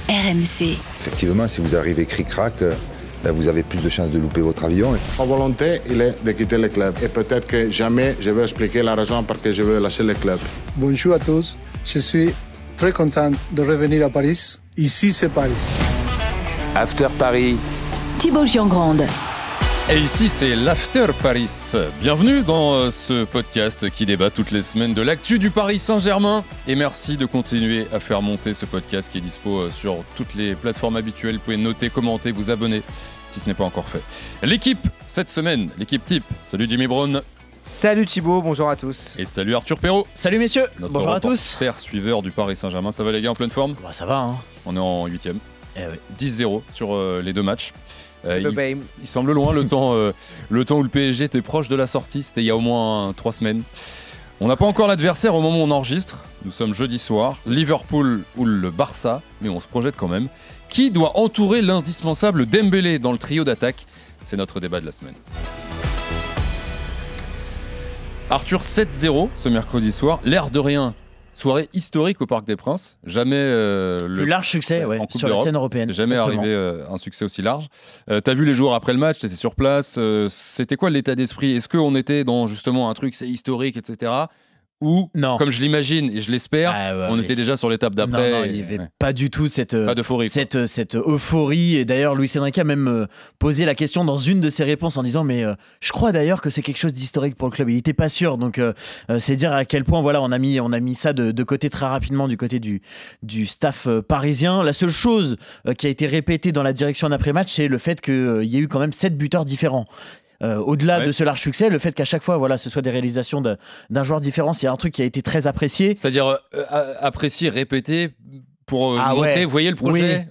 RMC. Effectivement, si vous arrivez cric-crac, vous avez plus de chances de louper votre avion. Ma volonté, il est de quitter le club. Et peut-être que jamais je vais expliquer la raison pour laquelle je veux lâcher le club. Bonjour à tous. Je suis très content de revenir à Paris. Ici, c'est Paris. After Paris. Thibaut Giangrande. Et ici, c'est l'After Paris. Bienvenue dans ce podcast qui débat toutes les semaines de l'actu du Paris Saint-Germain. Et merci de continuer à faire monter ce podcast qui est dispo sur toutes les plateformes habituelles. Vous pouvez noter, commenter, vous abonner si ce n'est pas encore fait. L'équipe, cette semaine, l'équipe type. Salut Jimmy Brown. Salut Thibaut, bonjour à tous. Et salut Arthur Perrault. Salut messieurs, notre bonjour à tous. Père suiveur du Paris Saint-Germain. Ça va les gars, en pleine forme? Bah, ça va, hein. On est en 8ème. Eh oui. 10-0 sur les deux matchs. Il semble loin le temps où le PSG était proche de la sortie, c'était il y a au moins 3 semaines. On n'a pas encore l'adversaire au moment où on enregistre, nous sommes jeudi soir, Liverpool ou le Barça, mais on se projette quand même. Qui doit entourer l'indispensable Dembélé dans le trio d'attaque? C'est notre débat de la semaine. Arthur, 7-0 ce mercredi soir, l'air de rien. Soirée historique au Parc des Princes. Jamais le large succès en Coupe sur la scène européenne. Jamais arrivé un succès aussi large. T'as vu les joueurs après le match, t'étais sur place. C'était quoi l'état d'esprit? Est-ce qu'on était dans justement un truc c'est historique, etc. Ou, comme je l'imagine et je l'espère, on était déjà sur l'étape d'après. Non, il n'y avait pas du tout cette euphorie. Et d'ailleurs, Luis Enrique a même posé la question dans une de ses réponses en disant mais je crois d'ailleurs que c'est quelque chose d'historique pour le club. Il n'était pas sûr. Donc, c'est dire à quel point voilà, on a mis ça de côté très rapidement du côté du staff parisien. La seule chose qui a été répétée dans la direction d'après-match, c'est le fait qu'il y ait eu quand même 7 buteurs différents. Au-delà de ce large succès, le fait qu'à chaque fois, voilà, ce soit des réalisations d'un joueur différent, c'est un truc qui a été très apprécié. C'est-à-dire apprécié, répété pour montrer, vous voyez le projet,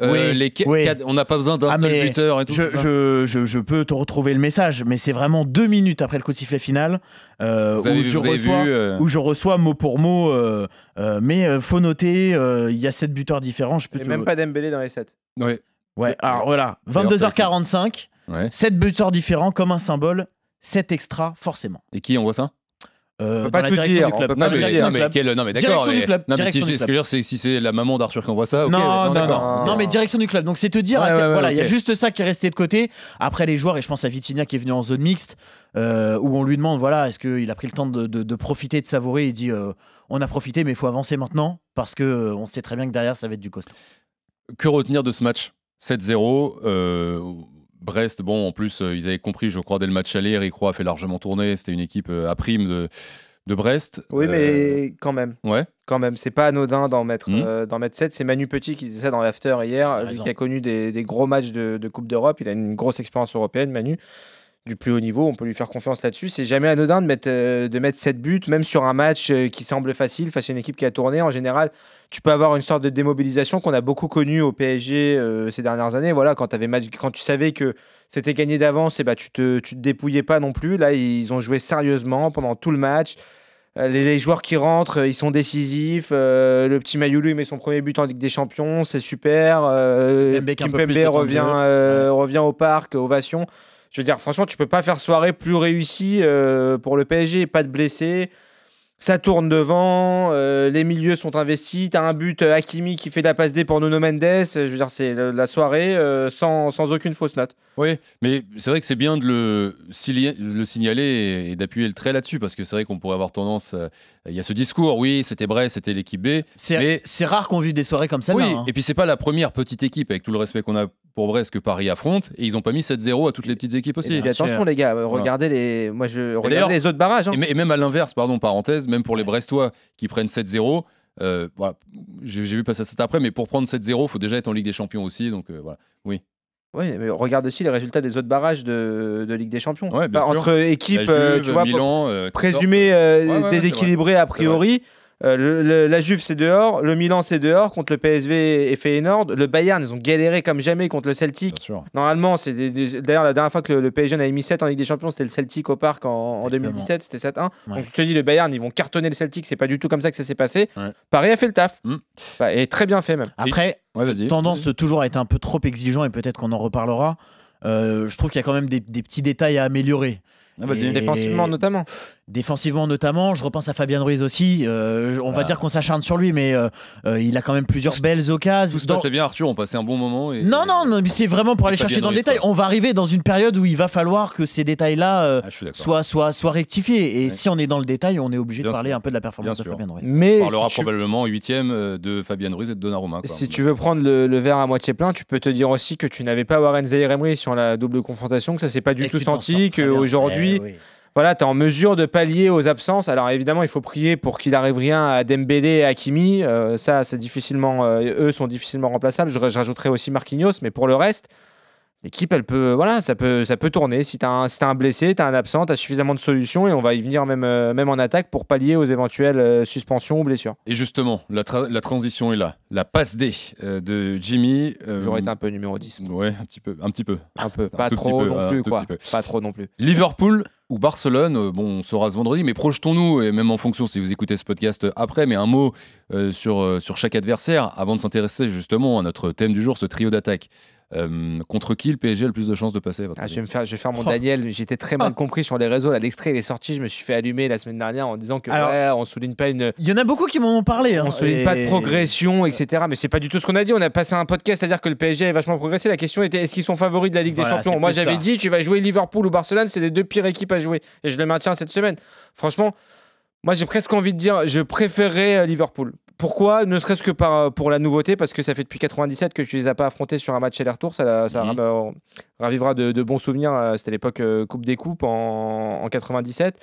on n'a pas besoin d'un seul buteur et tout. Je peux te retrouver le message, mais c'est vraiment 2 minutes après le coup de sifflet final où je reçois mot pour mot, mais faut noter, il y a 7 buteurs différents. Et même pas Dembélé dans les 7. Ouais, alors voilà, 22h45. 7 buteurs différents comme un symbole, 7 extras forcément. Et qui envoie ça? On peut pas tout dire. Non mais d'accord. Ce que je veux dire, c'est si c'est la maman d'Arthur qui envoie ça. Okay, non, mais direction du club. Donc c'est te dire, il y a juste ça qui est resté de côté. Après les joueurs, et je pense à Vitinha qui est venu en zone mixte, où on lui demande, voilà, est-ce qu'il a pris le temps de profiter, de savourer. Il dit, on a profité, mais il faut avancer maintenant parce que on sait très bien que derrière ça va être du costaud. Que retenir de ce match? 7-0. Brest, bon, en plus, ils avaient compris, je crois, dès le match aller, Eric Roy a fait largement tourner. C'était une équipe à prime de Brest. Oui, mais quand même. Ouais. Quand même, c'est pas anodin d'en mettre 7. C'est Manu Petit qui disait ça dans l'after hier, lui qui a connu des gros matchs de Coupe d'Europe. Il a une grosse expérience européenne, Manu, du plus haut niveau. On peut lui faire confiance là-dessus. C'est jamais anodin de mettre 7 buts, même sur un match qui semble facile face à une équipe qui a tourné. En général, tu peux avoir une sorte de démobilisation qu'on a beaucoup connue au PSG ces dernières années. Voilà, quand tu savais que c'était gagné d'avance, tu te dépouillais pas non plus. Là, ils ont joué sérieusement pendant tout le match. Les joueurs qui rentrent, ils sont décisifs. Le petit Mayoulou, il met son premier but en Ligue des Champions, c'est super. Kimpembe revient au parc, ovation. Je veux dire, franchement, tu peux pas faire soirée plus réussie pour le PSG. Pas de blessés. Ça tourne devant, les milieux sont investis, t'as un but Hakimi qui fait de la passe D pour Nuno Mendes, je veux dire c'est la soirée sans aucune fausse note. Oui, mais c'est vrai que c'est bien de le signaler et d'appuyer le trait là-dessus, parce que c'est vrai qu'on pourrait avoir tendance, il y a ce discours, oui c'était Brest, c'était l'équipe B. C'est rare qu'on vive des soirées comme ça. Oui, et puis c'est pas la première petite équipe, avec tout le respect qu'on a pour Brest, que Paris affronte, et ils ont pas mis 7-0 à toutes les petites équipes aussi. Et attention les gars, regardez les autres barrages. Et même à l'inverse, pardon, parenthèse, même pour les Brestois qui prennent 7-0, voilà, j'ai vu passer ça après, mais pour prendre 7-0, il faut déjà être en Ligue des Champions aussi, donc voilà, oui. Oui, mais regarde aussi les résultats des autres barrages de Ligue des Champions. Ouais, entre équipes, Juve, tu vois, Milan, présumées déséquilibrées a priori. La Juve c'est dehors, le Milan c'est dehors contre le PSV et Feyenoord, le Bayern ils ont galéré comme jamais contre le Celtic. Normalement d'ailleurs la dernière fois que le PSG avait mis 7 en Ligue des Champions c'était le Celtic au Parc en 2017, c'était 7-1. Donc je te dis le Bayern ils vont cartonner le Celtic, c'est pas du tout comme ça que ça s'est passé. Paris a fait le taf et très bien fait même. Après tendance toujours à être un peu trop exigeant et peut-être qu'on en reparlera. Je trouve qu'il y a quand même des petits détails à améliorer. Défensivement notamment. Défensivement notamment, je repense à Fabien Ruiz aussi. On va dire qu'on s'acharne sur lui, mais il a quand même plusieurs belles occasions. Tout se passait bien, Arthur, on passait un bon moment. Non, mais c'est vraiment pour aller chercher dans le détail. On va arriver dans une période où il va falloir que ces détails-là soient rectifiés. Et si on est dans le détail, on est obligé de parler un peu de la performance de Fabien Ruiz. Mais on parlera probablement 8e de Fabien Ruiz et de Donnarumma. Si tu veux prendre le verre à moitié plein, tu peux te dire aussi que tu n'avais pas Warren Zaïre-Emery sur la double confrontation, que ça s'est pas du tout senti, qu'aujourd'hui... Voilà, tu es en mesure de pallier aux absences. Alors évidemment, il faut prier pour qu'il arrive rien à Dembélé et Hakimi. Ça, c'est difficilement, eux sont difficilement remplaçables. Je rajouterais aussi Marquinhos, mais pour le reste, l'équipe, elle peut, voilà, ça peut tourner. Si tu as un blessé, tu as un absent, tu as suffisamment de solutions et on va y venir même en attaque pour pallier aux éventuelles suspensions ou blessures. Et justement, la transition est là. La passe D de Jimmy. J'aurais été un peu numéro 10. Ouais, un petit peu. Pas trop non plus, quoi. Pas trop non plus. Liverpool ou Barcelone, on saura ce vendredi, mais projetons-nous, et même en fonction si vous écoutez ce podcast après, mais un mot sur chaque adversaire avant de s'intéresser justement à notre thème du jour, ce trio d'attaque. Contre qui le PSG a le plus de chances de passer je vais faire mon Daniel. J'étais très mal compris sur les réseaux. Là, l'extrait il est sorti. Je me suis fait allumer la semaine dernière en disant que on souligne pas une. Il y en a beaucoup qui m'en ont parlé. On souligne pas de progression, etc. Mais c'est pas du tout ce qu'on a dit. On a passé un podcast à dire que le PSG a vachement progressé. La question était est-ce qu'ils sont favoris de la Ligue des Champions. Moi, j'avais dit tu vas jouer Liverpool ou Barcelone. C'est les deux pires équipes à jouer. Et je le maintiens cette semaine. Franchement, moi, j'ai presque envie de dire je préférerais Liverpool. Pourquoi ? Ne serait-ce que pour la nouveauté, parce que ça fait depuis 97 que tu les as pas affrontés sur un match aller-retour. Ça ravivera de bons souvenirs. C'était l'époque Coupe des Coupes en 97.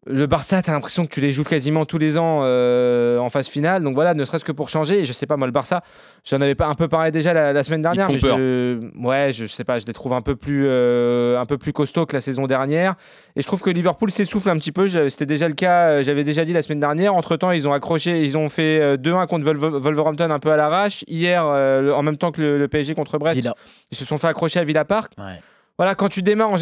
Le Barça, tu as l'impression que tu les joues quasiment tous les ans en phase finale. Donc voilà, ne serait-ce que pour changer. Et je sais pas, moi, le Barça, j'en avais pas un peu parlé déjà la semaine dernière. Ils font peur. Je sais pas, je les trouve un peu plus costauds que la saison dernière. Et je trouve que Liverpool s'essouffle un petit peu. C'était déjà le cas, j'avais déjà dit la semaine dernière. Entre-temps, ils ont accroché, ils ont fait 2-1 contre Wolverhampton un peu à l'arrache. Hier, en même temps que le PSG contre Brest, ils se sont fait accrocher à Villa Park. Ouais. Voilà, quand tu démarres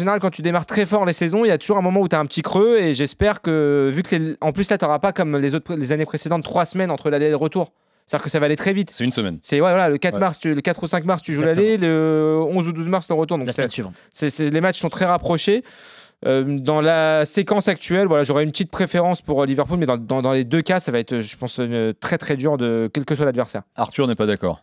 très fort les saisons, il y a toujours un moment où tu as un petit creux et j'espère que, vu que en plus là, tu n'auras pas comme les années précédentes 3 semaines entre l'aller et le retour. C'est-à-dire que ça va aller très vite. C'est une semaine. Le 4 mars, le 4 ou 5 mars, tu joues l'aller, le 11 ou 12 mars, le retour. Donc la semaine suivante. Les matchs sont très rapprochés. Dans la séquence actuelle, j'aurais une petite préférence pour Liverpool, mais dans les deux cas, ça va être, je pense, très très dur, quel que soit l'adversaire. Arthur n'est pas d'accord.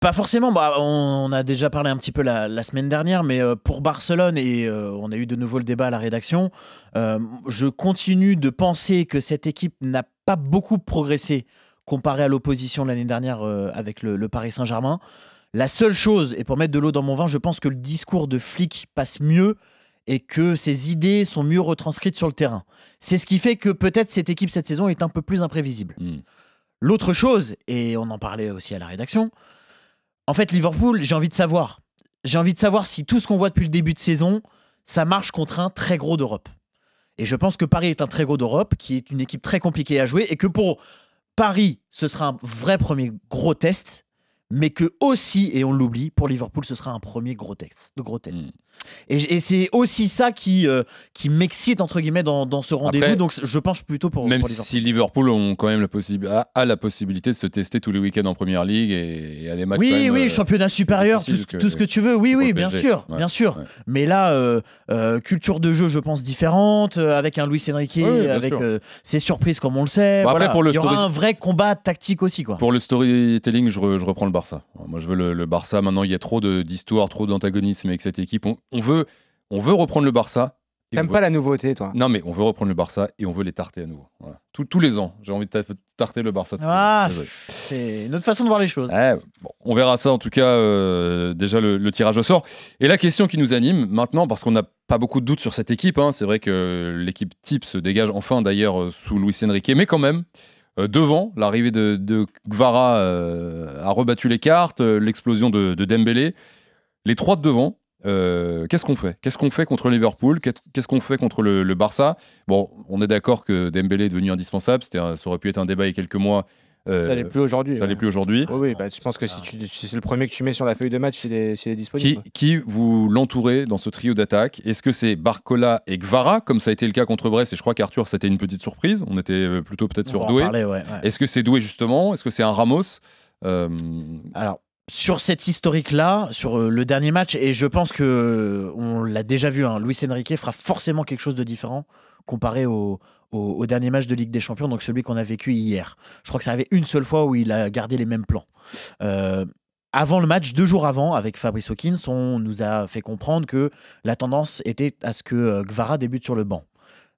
Pas forcément, on a déjà parlé un petit peu la semaine dernière, mais pour Barcelone, et on a eu de nouveau le débat à la rédaction, je continue de penser que cette équipe n'a pas beaucoup progressé comparé à l'opposition de l'année dernière avec le Paris Saint-Germain. La seule chose, et pour mettre de l'eau dans mon vin, je pense que le discours de Flick passe mieux et que ses idées sont mieux retranscrites sur le terrain. C'est ce qui fait que peut-être cette équipe cette saison est un peu plus imprévisible. L'autre chose, et on en parlait aussi à la rédaction, en fait, Liverpool, j'ai envie de savoir si tout ce qu'on voit depuis le début de saison, ça marche contre un très gros d'Europe. Et je pense que Paris est un très gros d'Europe, qui est une équipe très compliquée à jouer, et que pour Paris, ce sera un vrai premier gros test, mais que aussi, et on l'oublie, pour Liverpool, ce sera un premier gros test. Et c'est aussi ça qui m'excite, entre guillemets, dans ce rendez-vous. Après, donc je penche plutôt pour Liverpool. Même si Liverpool ont quand même la possibilité de se tester tous les week-ends en Première Ligue et à des matchs championnat supérieur, tout ce que tu veux. Oui, bien sûr. Ouais. Mais là, culture de jeu, je pense, différente, avec un Luis Enrique, avec ses surprises, comme on le sait. Après, il y aura un vrai combat tactique aussi, quoi. Pour le storytelling, je reprends le Barça. Moi, je veux le Barça. Maintenant, il y a trop d'histoire, trop d'antagonisme avec cette équipe. On veut reprendre le Barça. T'aimes pas la nouveauté, toi? Non, mais on veut reprendre le Barça et on veut les tarter à nouveau. Voilà. Tous les ans, j'ai envie de tarter le Barça. C'est une autre façon de voir les choses. On verra ça, en tout cas, déjà le tirage au sort. Et la question qui nous anime maintenant, parce qu'on n'a pas beaucoup de doutes sur cette équipe, c'est vrai que l'équipe type se dégage enfin d'ailleurs sous Luis Enrique, mais quand même, devant, l'arrivée de Kvara a rebattu les cartes, l'explosion de Dembélé, les trois de devant. Qu'est-ce qu'on fait ? Qu'est-ce qu'on fait contre Liverpool ? Qu'est-ce qu'on fait contre le Barça ? Bon, on est d'accord que Dembélé est devenu indispensable. Ça aurait pu être un débat il y a quelques mois. Ça l'est plus aujourd'hui. Ça l'est plus aujourd'hui. Oui, je pense que si c'est le premier que tu mets sur la feuille de match, s'il est disponible. Qui vous l'entourez dans ce trio d'attaque ? Est-ce que c'est Barcola et Kvara, comme ça a été le cas contre Brest ? Et je crois qu'Arthur, c'était une petite surprise. On était plutôt peut-être sur Doué. Ouais. Est-ce que c'est Doué justement ? Est-ce que c'est un Ramos ? Alors, sur cet historique-là, sur le dernier match, et je pense que on l'a déjà vu, hein, Luis Enrique fera forcément quelque chose de différent comparé au dernier match de Ligue des Champions, donc celui qu'on a vécu hier. Je crois que ça arrivé une seule fois où il a gardé les mêmes plans. Avant le match, 2 jours avant, avec Fabrice Hawkins, on nous a fait comprendre que la tendance était à ce que Kvara débute sur le banc.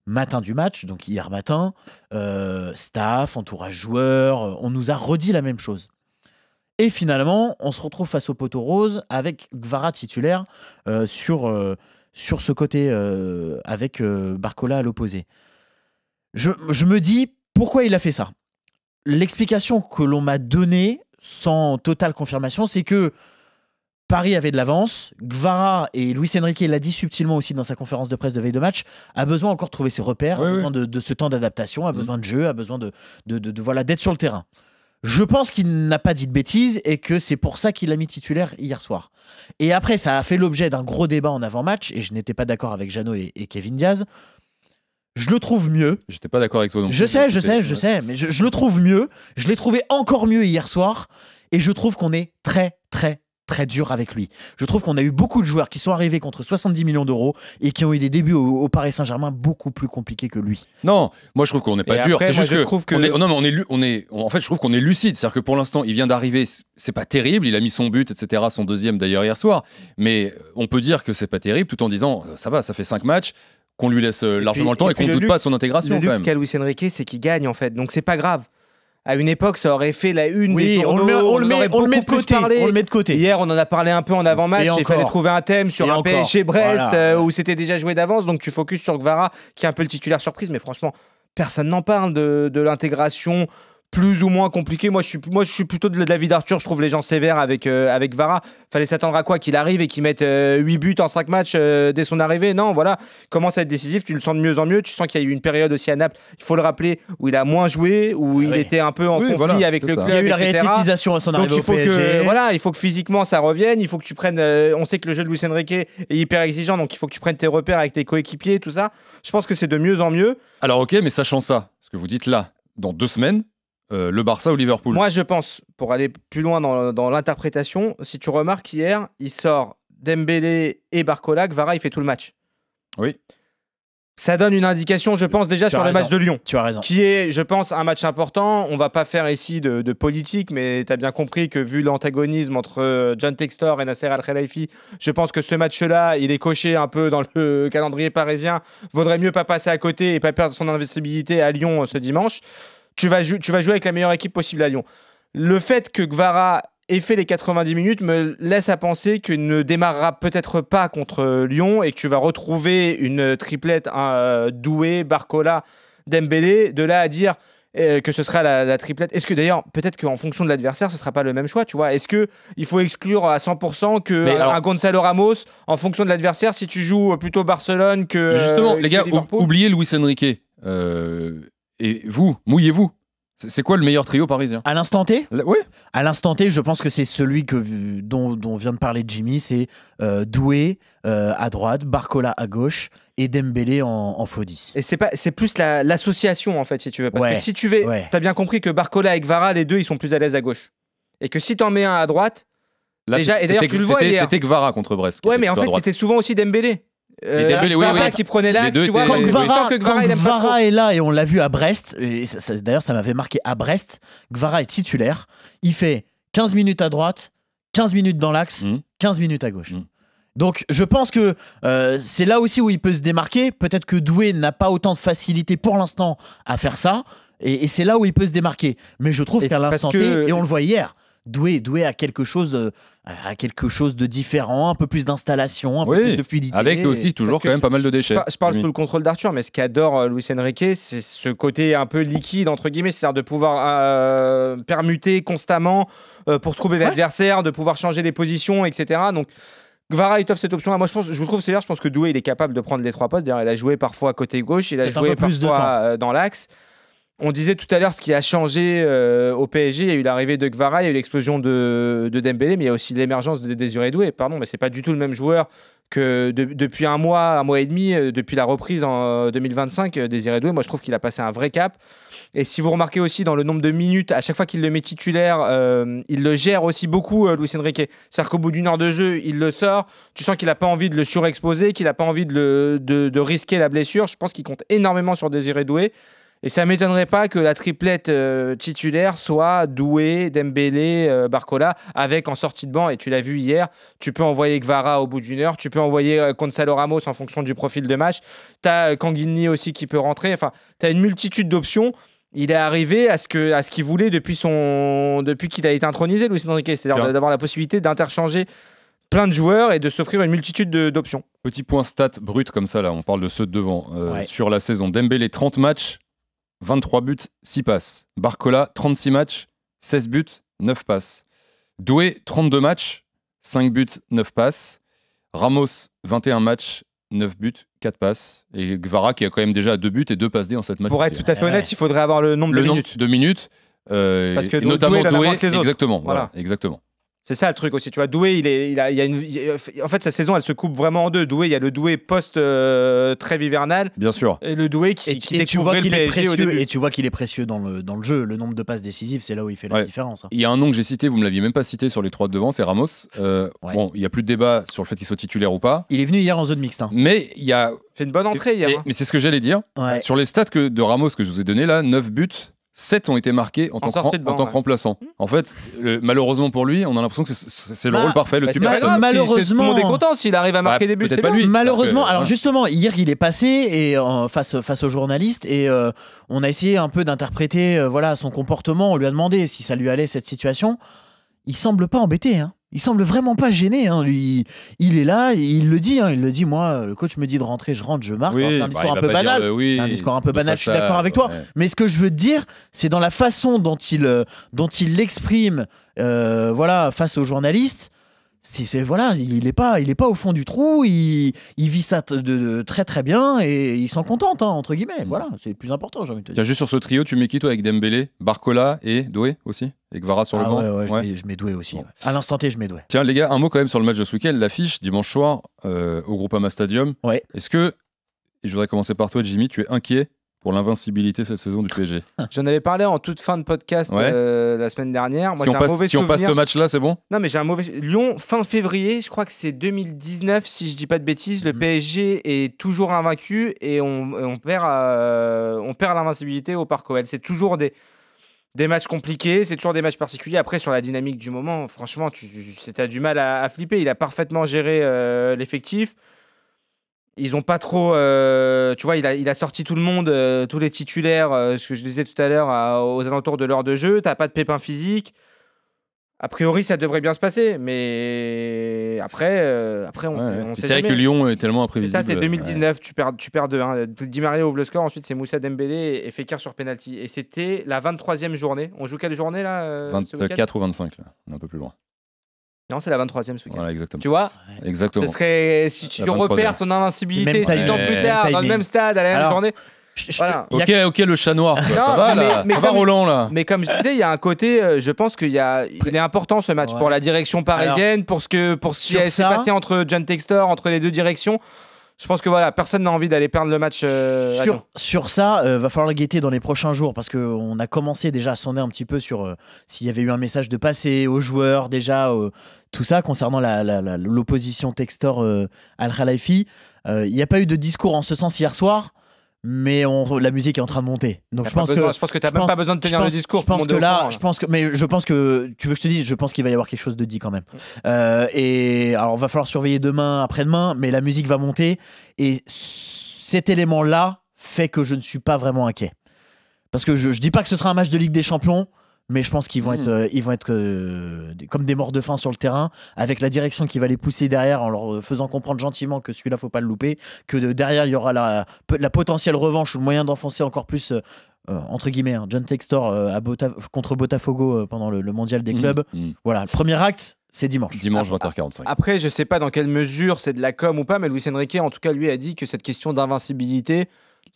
Matin du match, donc hier matin, staff, entourage joueur, on nous a redit la même chose. Et finalement, on se retrouve face au poteau rose avec Kvara titulaire sur ce côté avec Barcola à l'opposé. Je me dis, pourquoi il a fait ça? L'explication que l'on m'a donnée, sans totale confirmation, c'est que Paris avait de l'avance. Kvara, et Luis Enrique l'a dit subtilement aussi dans sa conférence de presse de veille de match, a besoin encore de trouver ses repères, a besoin de ce temps d'adaptation, a besoin de jeu, a besoin voilà, d'être sur le terrain. Je pense qu'il n'a pas dit de bêtises et que c'est pour ça qu'il l'a mis titulaire hier soir. Et après, ça a fait l'objet d'un gros débat en avant-match, et je n'étais pas d'accord avec Jeannot et Kevin Diaz. Je le trouve mieux. J'étais pas d'accord avec toi non plus. Je sais, mais je le trouve mieux. Je l'ai trouvé encore mieux hier soir, et je trouve qu'on est très, très, très dur avec lui. Je trouve qu'on a eu beaucoup de joueurs qui sont arrivés contre 70 millions d'euros et qui ont eu des débuts au Paris Saint-Germain beaucoup plus compliqués que lui. Non, moi je trouve qu'on n'est pas dur. C'est juste que en fait, je trouve qu'on est lucide. C'est-à-dire que pour l'instant, il vient d'arriver, c'est pas terrible. Il a mis son but, etc. Son deuxième d'ailleurs hier soir. Mais on peut dire que c'est pas terrible tout en disant ça va, ça fait 5 matchs. Qu'on lui laisse largement le temps et qu'on ne doute pas de son intégration. Le luxe qu'a Luis Enrique, c'est qu'il gagne en fait. Donc c'est pas grave. À une époque, ça aurait fait la une des journaux. On le met de côté. Hier, on en a parlé un peu en avant-match. Il fallait trouver un thème sur un PSG Brest où c'était déjà joué d'avance. Donc tu focuses sur Kvara, qui est un peu le titulaire surprise. Mais franchement, personne n'en parle de l'intégration plus ou moins compliqué. Moi, je suis plutôt de l'avis d'Arthur. Je trouve les gens sévères avec Kvara. Fallait s'attendre à quoi? Qu'il arrive et qu'il mette 8 buts en 5 matchs dès son arrivée? Non, voilà. Commence à être décisif. Tu le sens de mieux en mieux. Tu sens qu'il y a eu une période aussi à Naples, il faut le rappeler, où il a moins joué, où il était un peu en conflit avec le club. Il y a eu la réathlétisation à son arrivée au PSG. Il faut que physiquement ça revienne. Il faut que tu prennes. On sait que le jeu de Luis Enrique est hyper exigeant, donc il faut que tu prennes tes repères avec tes coéquipiers, tout ça. Je pense que c'est de mieux en mieux. Alors ok, mais sachant ça, ce que vous dites là, dans 2 semaines, le Barça ou Liverpool? Moi, je pense, pour aller plus loin dans l'interprétation, si tu remarques hier, il sort Dembélé et Barcola, Kvara, il fait tout le match. Oui. Ça donne une indication, je pense, déjà sur le match de Lyon. Tu as raison. Qui est, je pense, un match important. On va pas faire ici de politique, mais tu as bien compris que vu l'antagonisme entre John Textor et Nasser Al-Khelaifi, je pense que ce match-là, il est coché un peu dans le calendrier parisien. Vaudrait mieux pas passer à côté et pas perdre son invincibilité à Lyon ce dimanche. Tu vas jouer avec la meilleure équipe possible à Lyon. Le fait que Kvara ait fait les 90 minutes me laisse à penser qu'il ne démarrera peut-être pas contre Lyon et que tu vas retrouver une triplette Doué, Barcola, Dembélé. De là à dire que ce sera la triplette. Est-ce que d'ailleurs, peut-être qu'en fonction de l'adversaire, ce ne sera pas le même choix, tu vois? Est-ce qu'il faut exclure à 100% qu'un Gonzalo Ramos, en fonction de l'adversaire, si tu joues plutôt Barcelone que... Mais justement, les gars, oubliez Luis Enrique. Et vous, mouillez-vous. C'est quoi le meilleur trio parisien? À l'instant T? Oui. À l'instant T, je pense que c'est celui dont vient de parler Jimmy. C'est Doué à droite, Barcola à gauche et Dembélé en faux 10. Et c'est plus l'association, en fait, si tu veux. Parce que si tu veux, t'as bien compris que Barcola et Kvara, les deux, ils sont plus à l'aise à gauche. Et que si t'en mets un à droite, là, déjà, et d'ailleurs, tu le vois hier. C'était Kvara contre Brest. Ouais, mais en fait, c'était souvent aussi Dembélé. Qui prenait là, tu vois, quand Kvara est là, et on l'a vu à Brest, et d'ailleurs ça m'avait marqué à Brest, Kvara est titulaire, il fait 15 minutes à droite, 15 minutes dans l'axe, 15 minutes à gauche. Donc je pense que c'est là aussi où il peut se démarquer. Peut-être que Doué n'a pas autant de facilité pour l'instant à faire ça, et c'est là où il peut se démarquer. Mais je trouve qu'à l'instant T, et on le voit hier, Doué a quelque chose de différent, un peu plus d'installation, un peu plus de fluidité. Avec aussi toujours quand même pas mal de déchets. Je parle sous le contrôle d'Arthur, mais ce qu'adore Luis Enrique, c'est ce côté un peu liquide, entre guillemets, c'est-à-dire de pouvoir permuter constamment pour trouver l'adversaire, de pouvoir changer les positions, etc. Donc Kvara, il t'offre cette option-là. Moi, je vous trouve sévère. Je pense que Doué, il est capable de prendre les 3 postes. D'ailleurs, il a joué parfois côté gauche, il a joué parfois dans l'axe. On disait tout à l'heure ce qui a changé au PSG. Il y a eu l'arrivée de Kvara, il y a eu l'explosion de Dembélé, mais il y a aussi l'émergence de Désiré Doué. Pardon, mais c'est pas du tout le même joueur que depuis un mois et demi, depuis la reprise en 2025. Désiré Doué, moi je trouve qu'il a passé un vrai cap. Et si vous remarquez aussi dans le nombre de minutes, à chaque fois qu'il le met titulaire, il le gère aussi beaucoup, Luis Enrique. C'est-à-dire qu'au bout d'une heure de jeu, il le sort. Tu sens qu'il n'a pas envie de le surexposer, qu'il n'a pas envie de risquer la blessure. Je pense qu'il compte énormément sur Désiré Doué. Et ça ne m'étonnerait pas que la triplette titulaire soit Doué, Dembélé, Barcola, avec en sortie de banc, et tu l'as vu hier, tu peux envoyer Kvara au bout d'une heure, tu peux envoyer Gonzalo Ramos en fonction du profil de match, tu as Kanguini aussi qui peut rentrer, enfin, tu as une multitude d'options. Il est arrivé à ce qu'il voulait depuis qu'il a été intronisé, Luis Enrique, c'est-à-dire d'avoir la possibilité d'interchanger plein de joueurs et de s'offrir une multitude d'options. Petit point stat brut comme ça, là, on parle de ceux de devant. Sur la saison, Dembélé, 30 matchs, 23 buts, 6 passes. Barcola, 36 matchs, 16 buts, 9 passes. Doué, 32 matchs, 5 buts, 9 passes. Ramos, 21 matchs, 9 buts, 4 passes. Et Kvara qui a quand même déjà 2 buts et 2 passes D en cette match. Pour être tout à fait honnête, il faudrait avoir le nombre de minutes. Parce que notamment Doué, exactement. Voilà. Exactement. C'est ça le truc aussi, tu vois. Doué, en fait, sa saison, elle se coupe vraiment en deux. Doué, il y a le Doué post-trêve hivernale. Bien sûr. Et le Doué qui découvrait le PSG au début. Et tu vois qu'il est précieux dans le jeu. Le nombre de passes décisives, c'est là où il fait la différence. Il y a un nom que j'ai cité, vous ne me l'aviez même pas cité sur les 3 de devant, c'est Ramos. Bon, il n'y a plus de débat sur le fait qu'il soit titulaire ou pas. Il est venu hier en zone mixte. Mais il y a... fait une bonne entrée hier. Mais c'est ce que j'allais dire. Sur les stats de Ramos que je vous ai donné là, 9 buts. 7 ont été marqués en tant que remplaçant. En fait, malheureusement pour lui, on a l'impression que c'est le rôle parfait, le super. Malheureusement, tout le monde est content s'il arrive à marquer des buts. Peut-être pas lui. Malheureusement, alors justement, hier il est passé et face aux journalistes et on a essayé un peu d'interpréter son comportement. On lui a demandé si ça lui allait cette situation. Il semble pas embêté. Il semble vraiment pas gêné. Lui, il est là, il le dit. Il le dit. Moi, le coach me dit de rentrer, je rentre, je marque. C'est un discours un peu banal. C'est un discours un peu banal. Je suis d'accord avec toi. Mais ce que je veux te dire, c'est dans la façon dont il l'exprime, face aux journalistes. Il est pas au fond du trou. Il vit ça très très bien et il s'en contente entre guillemets. Voilà, c'est le plus important, j'ai envie de te dire. Tiens, juste sur ce trio, tu mets qui toi avec Dembélé, Barcola et Doué aussi, et Kvara sur le banc. Je mets Doué aussi. Bon. À l'instant T, je mets Doué. Tiens les gars, un mot quand même sur le match de ce week-end, l'affiche dimanche soir au Groupama Stadium. Ouais. Est-ce que, et je voudrais commencer par toi, Jimmy, tu es inquiet pour l'invincibilité cette saison du PSG? J'en avais parlé en toute fin de podcast la semaine dernière. Moi, si on passe ce match-là, c'est bon? Non, mais j'ai un mauvais... Lyon, fin février, je crois que c'est 2019, si je dis pas de bêtises, le PSG est toujours invaincu et on perd l'invincibilité au Parc OL. C'est toujours des matchs compliqués, c'est toujours des matchs particuliers. Après, sur la dynamique du moment, franchement, tu as du mal à flipper. Il a parfaitement géré l'effectif. Ils ont pas trop, tu vois, il a sorti tout le monde, tous les titulaires, ce que je disais tout à l'heure, aux alentours de l'heure de jeu. T'as pas de pépins physiques. A priori, ça devrait bien se passer, mais après, on sait c'est vrai que Lyon est tellement imprévisible. Ça, c'est 2019, tu perds 2-1. Di Maria ouvre le score, ensuite c'est Moussa Dembélé et Fekir sur penalty. Et c'était la 23e journée. On joue quelle journée là 24 ou 25, là, un peu plus loin. Non, c'est la 23e ce week-end. Voilà, exactement. Tu vois? Exactement. Ce serait, si tu repères ton invincibilité 6 ans plus tard, dans le même stade, à la même journée. Voilà. Ok, le chat noir. Ça va, Roland, là. Mais comme je disais, il y a un côté, je pense il est important ce match pour la direction parisienne, pour ce qui s'est passé entre John Textor, entre les deux directions. Je pense que personne n'a envie d'aller perdre le match. Sur ça, va falloir le guetter dans les prochains jours parce qu'on a commencé déjà à sonder un petit peu sur s'il y avait eu un message de passé aux joueurs déjà, tout ça concernant l'opposition Textor Al-Khalifi. Il n'y a pas eu de discours en ce sens hier soir. Mais la musique est en train de monter. Donc je pense que tu n'as même pas besoin de tenir le discours. Je pense que tu veux que je te dise, je pense qu'il va y avoir quelque chose de dit quand même. Et alors, va falloir surveiller demain, après-demain, mais la musique va monter. Et cet élément-là fait que je ne suis pas vraiment inquiet. Parce que je dis pas que ce sera un match de Ligue des Champions. Mais je pense qu'ils vont être comme des morts de faim sur le terrain, avec la direction qui va les pousser derrière en leur faisant comprendre gentiment que celui-là, faut pas le louper, que derrière, il y aura la potentielle revanche ou le moyen d'enfoncer encore plus, entre guillemets, John Textor contre Botafogo pendant le mondial des clubs. Voilà, le premier acte, c'est dimanche. Dimanche 20h45. Après, je sais pas dans quelle mesure c'est de la com ou pas, mais Luis Enrique, en tout cas, lui a dit que cette question d'invincibilité,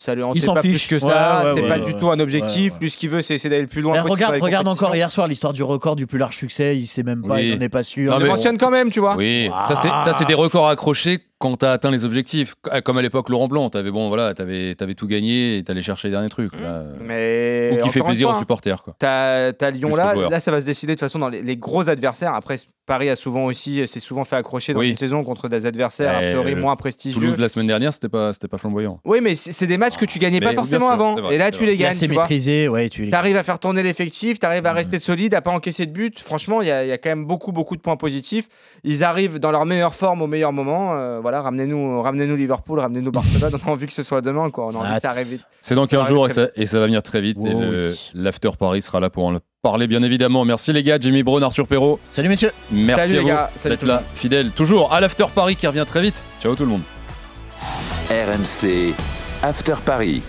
Ça lui hantait pas plus que ça, c'est pas du tout un objectif. Lui, ce qu'il veut, c'est essayer d'aller le plus loin. Regarde encore hier soir l'histoire du record du plus large succès, il sait même pas, il n'en est pas sûr. On le mentionne quand même, tu vois. Oui, ça c'est des records accrochés quand tu as atteint les objectifs. Comme à l'époque Laurent Blanc, t'avais tout gagné et t'allais chercher les derniers trucs. Mais ou qui fait plaisir aux supporters. T'as Lyon là, ça va se décider de toute façon dans les gros adversaires. Après, Paris s'est souvent fait accrocher dans une saison contre des adversaires a priori moins prestigieux. Toulouse la semaine dernière, c'était pas flamboyant. Oui, mais c'est des matchs que tu gagnais pas forcément avant. Et là, tu les gagnes. C'est maîtrisé, tu arrives à faire tourner l'effectif, tu arrives à rester solide, à pas encaisser de but. Franchement, il y a quand même beaucoup de points positifs. Ils arrivent dans leur meilleure forme au meilleur moment. Voilà, ramenez-nous Liverpool, ramenez-nous Barcelone. On a envie que ce soit demain, quoi. On a envie que ça arrive vite. C'est dans 15 jours et ça va venir très vite. L'After Paris sera là pour en parler, bien évidemment. Merci les gars, Jimmy Brown, Arthur Perrault. Salut messieurs. Merci à vous d'être là, fidèles. Toujours à l'After Paris qui revient très vite. Ciao tout le monde. RMC After Paris.